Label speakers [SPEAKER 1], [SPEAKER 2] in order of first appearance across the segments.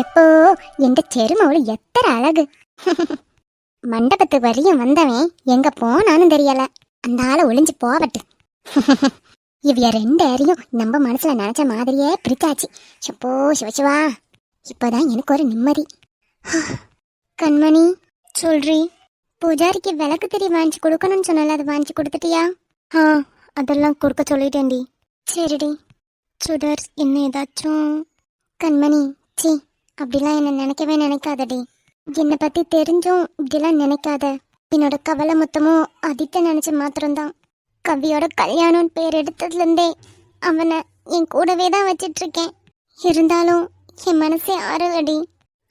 [SPEAKER 1] எப்போ எந்த செருமவளு எத்தனை அழகு. மண்டபத்து வரையும் வந்தவன் எங்க போனான்னு தெரியல. அந்த ஆளை ஒளிஞ்சு போவட்டு. இவ்விய ரெண்டு ஏரியும் நம்ம மனசுல நினைச்ச மாதிரியே பிரிச்சாச்சு. சப்போ சிவசிவா, இப்போதான் எனக்கு ஒரு நிம்மதி. கண்மணி, சொல்றி, பூஜாரிக்கு விளக்கு திரி வாங்கி கொடுக்கணும்னு சொன்னால, அதை வாங்கி கொடுத்துட்டியா? அதெல்லாம் கொடுக்க சொல்லிட்டேன்டி. சரிடி. சுடர், என்ன ஏதாச்சும்? கண்மணி, சி, அப்படிலாம் என்ன நினைக்கவே நினைக்காதடி. என்னை பத்தி தெரிஞ்சும் இப்படிலாம் நினைக்காத. என்னோட கவலை மொத்தமும் அதித்த நினைச்ச மாத்திரம்தான். கவியோட கல்யாணம் பேர் எடுத்ததுலேருந்தே அவனை என் கூடவே தான் வச்சிட்டு இருக்கேன். இருந்தாலும் என் மனசே ஆறலடி.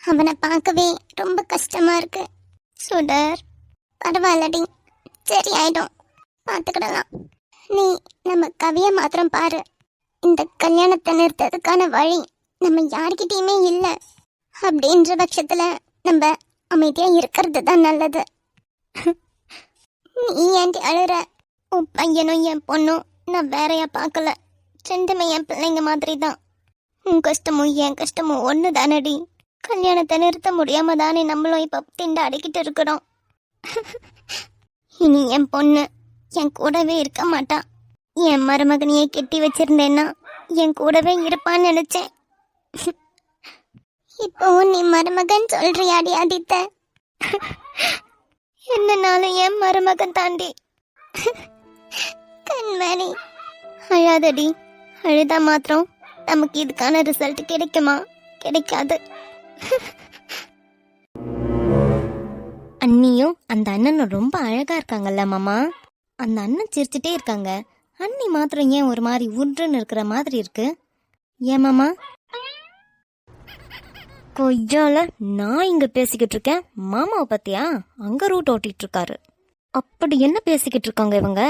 [SPEAKER 1] அவனை பார்க்கவே ரொம்ப கஷ்டமா இருக்கு. சுடர், பரவாயில்லடி, சரி ஆயிடும், பார்த்துக்கிடலாம். நீ நம்ம கவியை மாத்திரம் பாரு. இந்த கல்யாணத்தை நிறுத்ததுக்கான வழி நம்ம யார்கிட்டயுமே இல்லை. அப்படின்ற பட்சத்துல நம்ம அமைதியா இருக்கிறது தான் நல்லது. நீ ஏன்டி அழுற? உன் பையனும் என் பொண்ணும் நான் வேறையா பார்க்கல. ரெண்டுமே என் பிள்ளைங்க மாதிரி தான். உன் கஷ்டமும் என் கஷ்டமும் ஒன்று தானடி. கல்யாணத்தை நிறுத்த முடியாம தானே நம்மளும் இப்போ திண்டாடிக்கிட்டு இருக்கிறோம். இனி என் பொண்ணு என் கூடவே இருக்க மாட்டா. என் மருமகனையே கெட்டி வச்சிருந்தேன்னா என் கூடவே இருப்பான்னு நினைச்சேன். இப்போ நீ மருமகன் சொல்றியாடி ஆதித்த? என்னனாலும் என் மருமகன் தாண்டி. கண்மணி, அழாதடி. அழுதா மாத்திரம் நமக்கு இதுக்கான ரிசல்ட் கிடைக்குமா? கிடைக்காது.
[SPEAKER 2] அண்ணியும் அந்த அண்ணனும் ரொம்ப அழகா இருக்காங்கல்ல மாமா. அந்த அண்ணன் சிரிச்சுட்டே இருக்காங்க. அண்ணி மாத்திரம் ஏன் ஒரு மாதிரி உருன்னு இருக்கிற மாதிரி இருக்கு? ஏன் மாமா? கொய்யால நான் இங்க பேசிக்கிட்டு இருக்கேன், மாமாவை பத்தியா அங்க ரூட் ஓட்டிட்டு இருக்காரு. அப்படி என்ன பேசிக்கிட்டு இருக்காங்க இவங்க?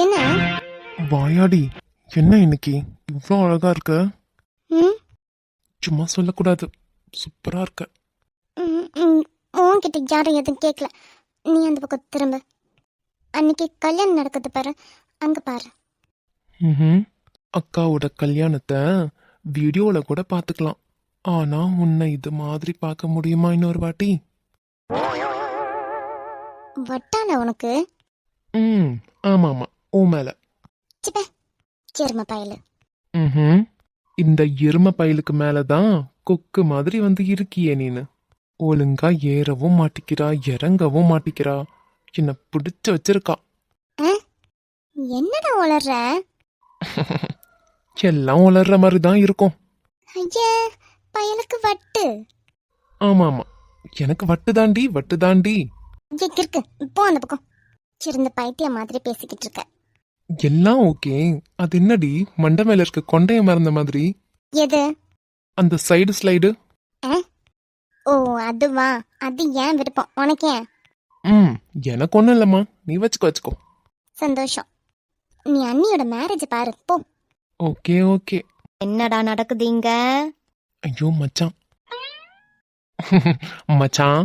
[SPEAKER 1] என்ன
[SPEAKER 3] வாயாடி, என்ன இன்னைக்கு இவ்வளோ அழகா இருக்க? சும்மா சொல்லக்கூடாது, சூப்பரா இருக்க.
[SPEAKER 1] உன்கிட்ட யாரும் எதுவும் கேட்கல. நீ அந்த பக்கம் திரும்ப. அன்னைக்கு கல்யாணம் நடக்குது பாரு, அங்க பாரு.
[SPEAKER 3] அக்காவோட கல்யாணத்தை வீடியோல கூட பாத்துக்கலாம். ஆனா உன்னை இது மாதிரி பார்க்க முடியுமா இன்னொரு வாட்டி?
[SPEAKER 1] வட்டால உனக்கு?
[SPEAKER 3] ஆமா ஆமா, ஓ மேல.
[SPEAKER 1] எரும பயலு.
[SPEAKER 3] இந்த எரும பயலுக்கு மேலதான் கொக்கு மாதிரி வந்து இருக்கியே நீனு. ஒழுங்கா ஏறவும் மாட்டிக்கிறா, இறங்கவும் மாட்டிக்கிறா. என்ன பிடிச்சு வச்சிருக்கா.
[SPEAKER 1] என்னடா உளர்ற?
[SPEAKER 3] எல்லாம் உளர்ற மாதிரி தான் இருக்கும்.
[SPEAKER 1] ஐயா, பயலுக்கு வட்டு.
[SPEAKER 3] ஆமா ஆமா, எனக்கு வட்டு தாண்டி, வட்டு தாண்டி.
[SPEAKER 1] இருக்கு, இப்போ அந்த பக்கம் சிறந்த பைத்திய மாதிரி பேசிக்கிட்டு இருக்க.
[SPEAKER 3] எல்லாம் ஓகே. அது என்னடி மண்டை மேல இருக்க கொண்டைய மறந்த மாதிரி?
[SPEAKER 1] எது?
[SPEAKER 3] அந்த சைடு ஸ்லைடு.
[SPEAKER 1] ஓ அதுவா? அது ஏன் விருப்பம், உனக்கு ஏன்?
[SPEAKER 3] எனக்கு ஒண்ணும் இல்லம்மா, நீ வச்சுக்கோ.
[SPEAKER 1] சந்தோஷம். நீ அண்ணியோட மேரேஜ் பாரு போ.
[SPEAKER 3] Okay okay.
[SPEAKER 2] என்னடா நடக்குது இங்க?
[SPEAKER 3] ஐயோ மச்சான். மச்சான்.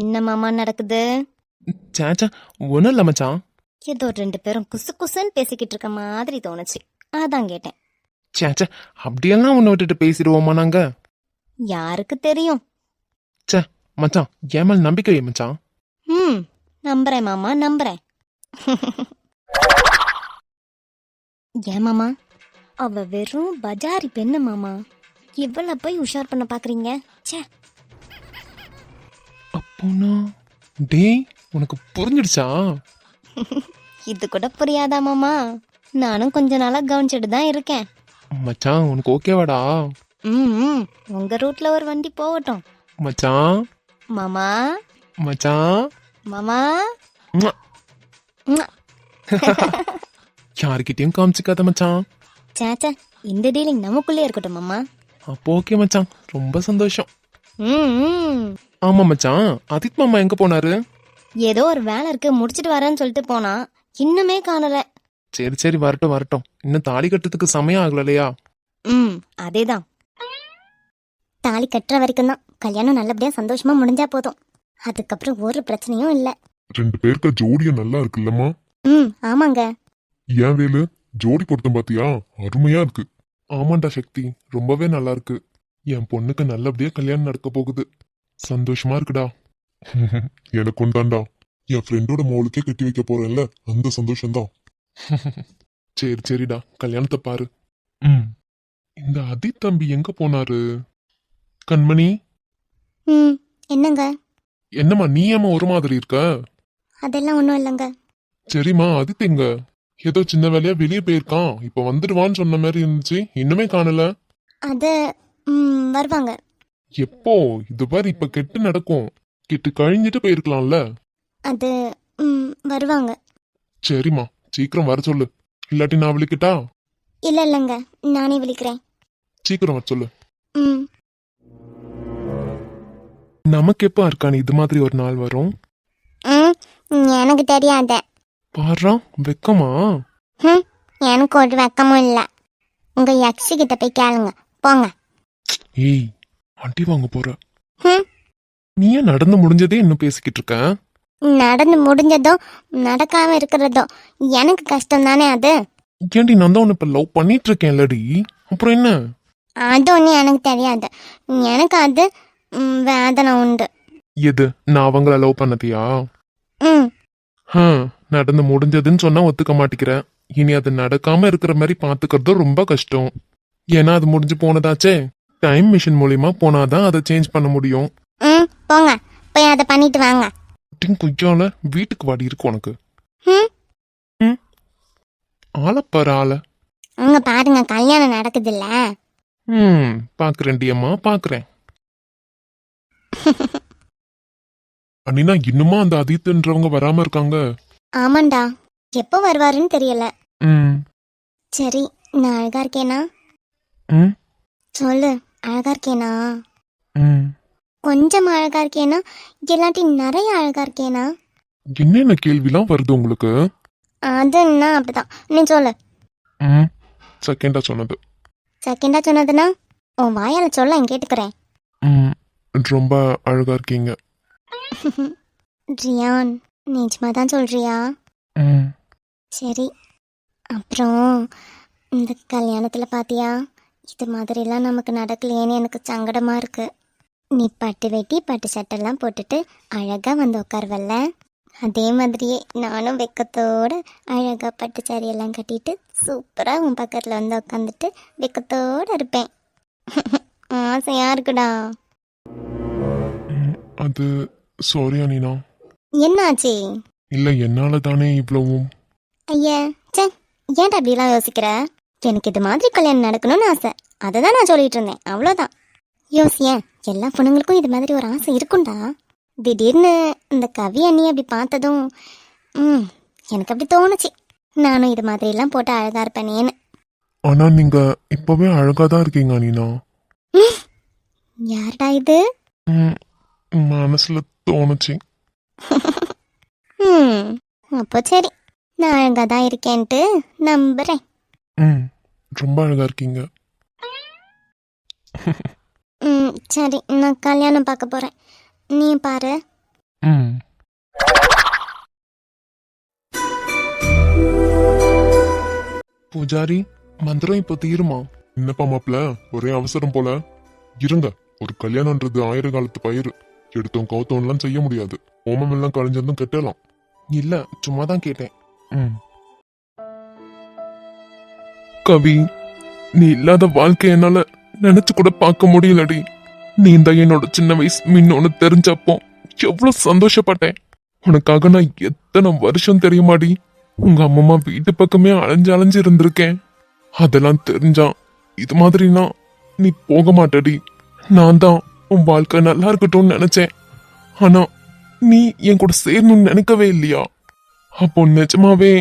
[SPEAKER 2] என்ன மாமா நடக்குது?
[SPEAKER 3] சாச்சா ஒண்ணும் இல்ல மச்சான்.
[SPEAKER 2] ஏதோ ரெண்டு பேரும் குசு குசுன்னு பேசிக்கிட்டு இருக்க மாதிரி தோணுச்சு, அதான் கேட்டேன்.
[SPEAKER 3] சாச்சா, அப்படியெல்லாம் உன்னை விட்டுட்டு பேசிடுவோமா நாங்க?
[SPEAKER 2] யாருக்கு தெரியும்?
[SPEAKER 3] சே மச்சான், ஏமல் நம்பிக்கை மச்சான்.
[SPEAKER 2] நம்புறேன் மாமா, நம்புறேன். ஏன் மாமா, அவ வெறும் பஜாரி பெண்ணு மாமா. இவ்வளவு போய் உஷார் பண்ண பாக்குறீங்க? சே.
[SPEAKER 3] அப்போனா டேய், உனக்கு புரிஞ்சிடுச்சா?
[SPEAKER 2] இது கூட புரியாதா மாமா? நானும் கொஞ்ச நாளா கவனிச்சுட்டு தான் இருக்கேன்.
[SPEAKER 3] மச்சான், உனக்கு ஓகேவாடா?
[SPEAKER 2] உங்க ரூட்ல ஒரு வண்டி போகட்டும்.
[SPEAKER 3] மச்சான்.
[SPEAKER 2] மாமா.
[SPEAKER 3] மச்சான்.
[SPEAKER 2] மாமா.
[SPEAKER 3] யாருக்கிட்டையும் காமிச்சிக்காத மச்சான்.
[SPEAKER 2] சாச்சா, இந்த டீலிங் நமக்குள்ளே இருக்கட்டும் மாமா.
[SPEAKER 3] அப்போ ஓகே மச்சான், ரொம்ப சந்தோஷம். ஆமா மச்சான், அதித் மாமா எங்க போனாரு?
[SPEAKER 2] ஏதோ ஒரு வேலை இருக்கு, முடிச்சிட்டு வரேன்னு சொல்லிட்டு போனா, இன்னுமே காணல.
[SPEAKER 3] சரி சரி, வரட்டும் வரட்டும். இன்னும் தாலி கட்டுறதுக்கு சமயம் ஆகலையா?
[SPEAKER 2] அதேதான்.
[SPEAKER 1] தாலி கட்டுற வரைக்கும் தான். கல்யாணம் நல்லபடியா சந்தோஷமா முடிஞ்சா போதும். அதுக்கப்புறம் ஒரு பிரச்சனையும் இல்ல.
[SPEAKER 4] ரெண்டு பேருக்கு ஜோடியா நல்லா இருக்குல்லம்மா?
[SPEAKER 1] ஆமாங்க.
[SPEAKER 4] ஏன் வேலு, ஜோடி பொருத்தம் பாத்தியா? அருமையா இருக்கு.
[SPEAKER 3] ஆமாண்டா சக்தி, ரொம்பவே நல்லா இருக்கு. என் பொண்ணுக்கு நல்லபடியா கல்யாணம் நடக்க போகுது. சந்தோஷமா இருக்குடா.
[SPEAKER 4] எனக்கு கொண்டாண்டா. என் ஃப்ரெண்டோட மோளுக்கே கட்டி வைக்க போறேன்ல, அந்த சந்தோஷம்தான்.
[SPEAKER 3] சரி சரிடா, கல்யாணத்தை பாரு. ம். இந்த அதி தம்பி எங்க போனாரு? கண்மணி,
[SPEAKER 1] ம் என்னங்க?
[SPEAKER 3] என்னம்மா நீ ஏம்மா ஒரு மாதிரி இருக்க?
[SPEAKER 1] அதெல்லாம் ஒன்றும் இல்லைங்க.
[SPEAKER 3] சரிம்மா, அதித் எங்க? ஏதோ சின்ன வேலையா வெளியே போயிருக்கான், இப்ப வந்துடுவான்னு சொன்ன மாதிரி இருந்துச்சு, இன்னுமே காணல.
[SPEAKER 1] அது வருவாங்க.
[SPEAKER 3] எப்போ? இது பாரு, இப்ப கெட்டு நடக்கும். கெட்டு கழிஞ்சிட்டு போயிருக்கலாம்ல.
[SPEAKER 1] அது வருவாங்க.
[SPEAKER 3] சரிம்மா, சீக்கிரம் வர சொல்லு, இல்லாட்டி நான் விളിക്കட்டா?
[SPEAKER 1] இல்லை இல்லைங்க, நானே விழிக்கிறேன்.
[SPEAKER 3] சீக்கிரம் வர சொல்லு.
[SPEAKER 1] ம்
[SPEAKER 3] நமக்கு எப்ப இருக்கானு இது மாதிரி ஒரு நாள் வரும்?
[SPEAKER 1] ம் எனக்கு தெரியாத.
[SPEAKER 3] பாடுறா, வெக்கமா?
[SPEAKER 1] எனக்கு ஒரு வெக்கமும் இல்லை. உங்க யக்ஷி கிட்ட போய் கேளுங்க, போங்க.
[SPEAKER 3] ஏய், அடி வாங்க போற.
[SPEAKER 1] ம்
[SPEAKER 3] நீ ஏன் நடந்து முடிஞ்சதே இன்னும் பேசிக்கிட்டு இருக்க?
[SPEAKER 1] நடந்து முடிஞ்சதோ நடக்காம இருக்கிறதோ எனக்கு கஷ்டம் தானே அது.
[SPEAKER 3] ஏன்டி, நான் தான் உன்னை இப்ப லவ் பண்ணிட்டு இருக்கேன் இல்லடி, அப்புறம் என்ன?
[SPEAKER 1] அது ஒன்றும் எனக்கு தெரியாது. எனக்கு அது வேதனை உண்டு.
[SPEAKER 3] எது, நான் அவங்கள லவ் பண்ணதியா?
[SPEAKER 1] ம்
[SPEAKER 3] நடந்து முடிஞ்சதுன்னு சொன்னா ஒத்துக்க மாட்டேங்கிறேன். இனி அது நடக்காம இருக்கிற மாதிரி பாத்துக்கிறதும் ரொம்ப கஷ்டம். ஏன்னா அது முடிஞ்சு போனதாச்சே. டைம் மிஷின் மூலியமா போனாதான் அதை சேஞ்ச் பண்ண முடியும்.
[SPEAKER 1] ம் போங்க, போய் அதை பண்ணிட்டு வாங்க.
[SPEAKER 3] கொய்யால வீட்டுக்கு வாடி இருக்கு உனக்கு.
[SPEAKER 1] ம்
[SPEAKER 3] ஆளப்பாரு ஆள.
[SPEAKER 1] அங்க பாருங்க, கல்யாணம் நடக்குதுல்ல.
[SPEAKER 3] பாக்குறேன்டி அம்மா, பாக்குறேன். அண்ணினா இன்னுமா அந்த அதித்துன்றவங்க வராம இருக்காங்க?
[SPEAKER 1] ஆமாண்டா, எப்போ வருவாருன்னு தெரியல.
[SPEAKER 3] ம்
[SPEAKER 1] சரி, நான் அழகா இருக்கேனா?
[SPEAKER 3] ம்
[SPEAKER 1] சொல்லு, அழகா இருக்கேனா?
[SPEAKER 3] ம்
[SPEAKER 1] கொஞ்சம் அழகா இருக்கேனா, இல்லாட்டி நிறைய அழகா இருக்கேனா?
[SPEAKER 3] என்னென்ன கேள்விலாம் வருது உங்களுக்கு?
[SPEAKER 1] அதுன்னா அப்படிதான், நீ சொல்லு.
[SPEAKER 3] செகண்டா சொன்னது.
[SPEAKER 1] செகண்டா சொன்னதுன்னா உன் வாயால சொல்ல கேட்டுக்கிறேன்.
[SPEAKER 3] ரொம்ப அழகா இருக்கீங்க.
[SPEAKER 1] ரியான், நிஜமா தான் சொல்றியா? சரி, அப்புறம் இந்த கல்யாணத்தில் பாத்தியா, இது மாதிரிலாம் நமக்கு நடக்கலையேன்னு எனக்கு சங்கடமா இருக்கு. நீ பட்டு வெட்டி பட்டு சட்டெல்லாம் போட்டுட்டு அழகா வந்து உட்காருவல்ல, அதே மாதிரியே நானும் வெக்கத்தோட அழகா பட்டு சாரியெல்லாம் கட்டிட்டு சூப்பரா உன் பக்கத்துல வந்து உட்காந்துட்டு வெக்கத்தோட இருப்பேன். ஆசையா இருக்குடா.
[SPEAKER 3] அது சாரி அனினா.
[SPEAKER 1] என்னாச்சு?
[SPEAKER 3] இல்ல, என்னால தானே இவ்வளவும்.
[SPEAKER 1] ஐயா சே, ஏன்டா அப்படிலாம் யோசிக்கிற? எனக்கு இது மாதிரி கல்யாணம் நடக்கணும்னு ஆசை, அதை தான் நான் சொல்லிட்டு இருந்தேன், அவ்வளோதான். யோசியேன், எல்லா பொண்ணுங்களுக்கும் இது மாதிரி ஒரு ஆசை இருக்கும்டா. திடீர்னு இந்த கவி அண்ணி அப்படி பார்த்ததும் எனக்கு அப்படி தோணுச்சு, நானும் இது மாதிரிலாம் போட்டு அழகா இருப்பேனேன்னு.
[SPEAKER 3] ஆனா நீங்க இப்பவே அழகா தான் இருக்கீங்க அனினா.
[SPEAKER 1] யார்டா இது?
[SPEAKER 3] மனசுல தோணுச்சு.
[SPEAKER 1] அப்போ சரி, நான் அழகா தான் இருக்கேன்ட்டு நம்புறேன்.
[SPEAKER 3] ரொம்ப அழகா இருக்கீங்க.
[SPEAKER 1] சரி, நான் கல்யாணம் பார்க்க போறேன், நீ பாரு.
[SPEAKER 3] பூஜாரி, மந்திரம் இப்போ தீருமா?
[SPEAKER 4] என்னப்பா மாப்பிள, ஒரே அவசரம் போல. இருங்க, ஒரு கல்யாணம்ன்றது 1000 காலத்து பயிர். எடுத்தோம் கவுத்தோம்லாம் செய்ய முடியாது. ஓமம் எல்லாம் கழிஞ்சதும் கெட்டலாம்.
[SPEAKER 3] இல்ல, சும்மா தான் கேட்டேன். கவி, நீ இல்லாத வாழ்க்கை என்னால நினைச்சு கூட பார்க்க முடியலடி. நீ இந்த என்னோட சின்ன வயசு மின்னொன்னு தெரிஞ்சப்போ எவ்வளவு சந்தோஷப்பட்டேன். உனக்காக நான் எத்தனை வருஷம் தெரியுமாடி உங்க அம்மா வீட்டு பக்கமே அலைஞ்சு அலைஞ்சு இருந்திருக்கேன். அதெல்லாம் தெரிஞ்சா இது மாதிரினா நீ போக மாட்டடி. நான் தான் உன் வாழ்க்கை நல்லா இருக்கட்டும்னு நினைச்சேன். ஆனா நீ என் கூட சேரணும்னு நினைக்கவே இல்லையா? அப்போ நிஜமாவே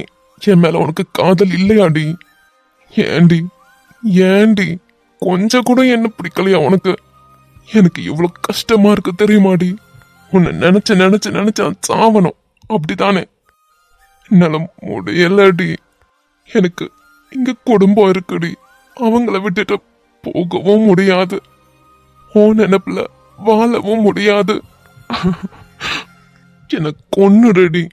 [SPEAKER 3] என் மேல உனக்கு காதல் இல்லையாடி? ஏண்டி ஏண்டி கொஞ்சம் கூட என்ன பிடிக்கலையா உனக்கு? எனக்கு இவ்வளவு கஷ்டமா இருக்கு தெரியுமாடி. உன்னை நினைச்சு நினைச்சு நினைச்சா சாவணும், அப்படித்தானே? என்னால முடியலடி. எனக்கு இங்க குடும்பம் இருக்குடி, அவங்கள விட்டுட்டு போகவும் முடியாது, ஓ நினைப்புல வாழவும் முடியாது. என்ன கொன்னுடுடி,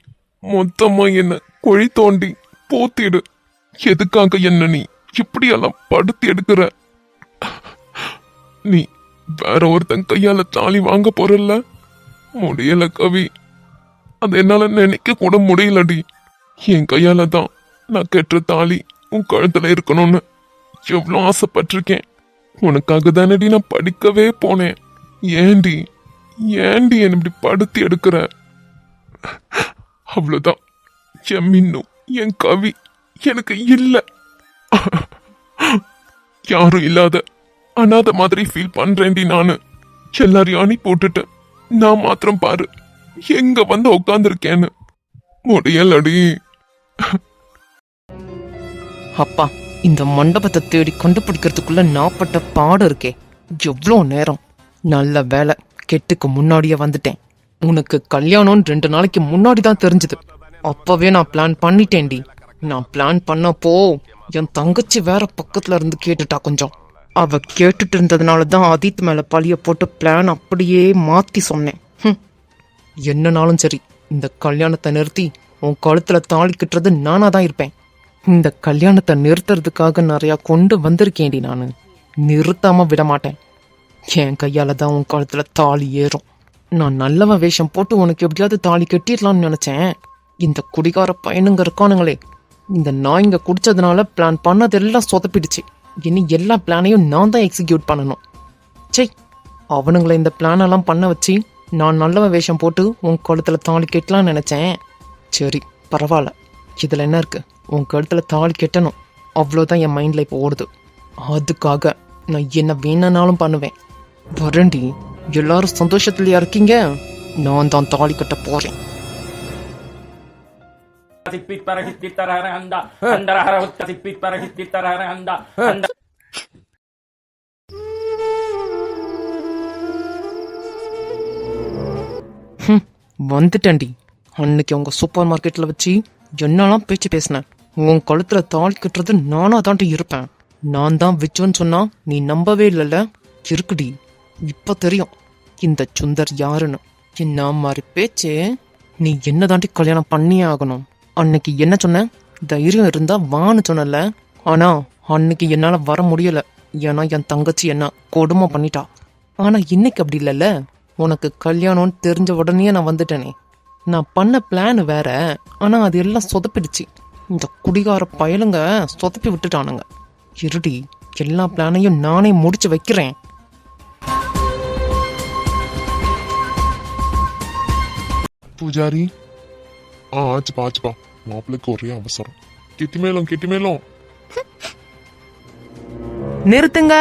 [SPEAKER 3] மொத்தமா என்ன குழி தோண்டி போத்திடு, எதுக்காக என்ன நீ இப்படியெல்லாம் படுத்தி எடுக்கிற? நீ வேற ஒருத்தன் கையால தாலி வாங்க போறல்ல? முடியல கவி, அது என்னால நினைக்க கூட முடியலடி. என் கையால தான் நான் கெட்டுற தாலி உன் கழுத்துல இருக்கணும்னு எவ்வளோ ஆசைப்பட்டிருக்கேன். உனக்காக தானடி நான் படிக்கவே போனேன். ஏண்டி ஏண்டி என்ன இப்படி படுத்தி எடுக்கிற? அவ்வளவுதான், என் மின்னு என் கவி எனக்கு இல்ல. யாரும் இல்லாத அனாத மாதிரி ஃபீல் பண்றேன்டி நானு. எல்லாரையும் அணி போட்டுட்டு நான் மாத்திரம் பாரு எங்க வந்து உட்காந்துருக்கேன்னு. முடியலடி.
[SPEAKER 5] அப்பா, இந்த மண்டபத்தை தேடி கண்டுபிடிக்கிறதுக்குள்ள நாப்பட்ட பாடம் இருக்கே. எவ்வளோ நேரம். நல்ல வேலை, கெட்டுக்கு முன்னாடியே வந்துட்டேன். உனக்கு கல்யாணம்னு 2 நாளைக்கு முன்னாடி தான் தெரிஞ்சது. அப்பவே நான் பிளான் பண்ணிட்டேன்டி. நான் பிளான் பண்ணப்போ என் தங்கச்சி வேற பக்கத்துல இருந்து கேட்டுட்டா. கொஞ்சம் அவ கேட்டுட்டு இருந்ததுனால தான் ஆதித் மேல பழிய போட்டு பிளான் அப்படியே மாத்தி சொன்னேன். என்னனாலும் சரி, இந்த கல்யாணத்தை நிறுத்தி உன் கழுத்துல தாலி கட்டுறது நானா தான் இருப்பேன். இந்த கல்யாணத்தை நிறுத்துறதுக்காக நிறைய கொண்டு வந்திருக்கேன்டி நானு. நிறுத்தாம விட மாட்டேன். என் கையால தான் உன் கழுத்துல தாலி ஏறும். நான் நல்லவன் வேஷம் போட்டு உனக்கு எப்படியாவது தாலி கட்டிடலாம்னு நினைச்சேன். இந்த குடிகார பையனுங்க இருக்கானுங்களே, இந்த நாய்ங்க குடிச்சதுனால பிளான் பண்ணதெல்லாம் சொதப்பிடுச்சு. இனி எல்லா பிளானையும் நான் தான் எக்ஸிக்யூட் பண்ணணும். சே, அவனுங்களை இந்த பிளான் எல்லாம் பண்ண வச்சு நான் நல்லவன் வேஷம் போட்டு உன் கழுத்துல தாலி கட்டலாம்னு நினைச்சேன். சரி, பரவாயில்ல. இதுல என்ன இருக்கு? உன் கழுத்துல தாலி கட்டணும், அவ்வளோதான் என் மைண்ட்ல இப்போ ஓடுது. அதுக்காக நான் என்ன வேணும்னாலும் பண்ணுவேன். வரண்டி, எல்லாரும் சந்தோஷத்துலயா இருக்கீங்க? நான் தான் தாலி கட்ட போறேன். வந்துட்டேன்டி. அன்னைக்கு உங்க சூப்பர் மார்க்கெட்ல வச்சு என்னெல்லாம் பேச்சு பேசினேன். உன் கழுத்துல தாலி கட்டுறது நானா தாண்டி இருப்பேன். நான் தான் விச்சுன்னு சொன்னா நீ நம்பவே இல்லைல்ல? இருக்குடி, இப்ப தெரியும் இந்த சுந்தர் யாருன்னு. என்ன மாதிரி பேச்சு. நீ என்ன தாண்டி கல்யாணம் பண்ணியே ஆகணும். அன்னைக்கு என்ன சொன்ன? தைரியம் இருந்தா வான்னு சொன்னல. ஆனா அன்னைக்கு என்னால வர முடியல. ஏன்னா என் தங்கச்சி என்ன கொடுமை பண்ணிட்டா. ஆனா இன்னைக்கு அப்படி இல்லைல்ல. உனக்கு கல்யாணம்னு தெரிஞ்ச உடனே நான் வந்துட்டேனே. நான் பண்ண பிளான் வேற, ஆனா அது எல்லாம் சொதப்பிடுச்சு. இந்த குடிகார பயலுங்க சொதப்பி விட்டுட்டானுங்க. இருடி, எல்லா பிளானையும் நானே முடிச்சு வைக்கிறேன்.
[SPEAKER 4] பூஜாரி, ஆச்சுப்பா ஆச்சுப்பா. மாப்பிள்ளைக்கு ஒரே அவசரம். கெட்டி மேலும்
[SPEAKER 5] நிறுத்துங்க.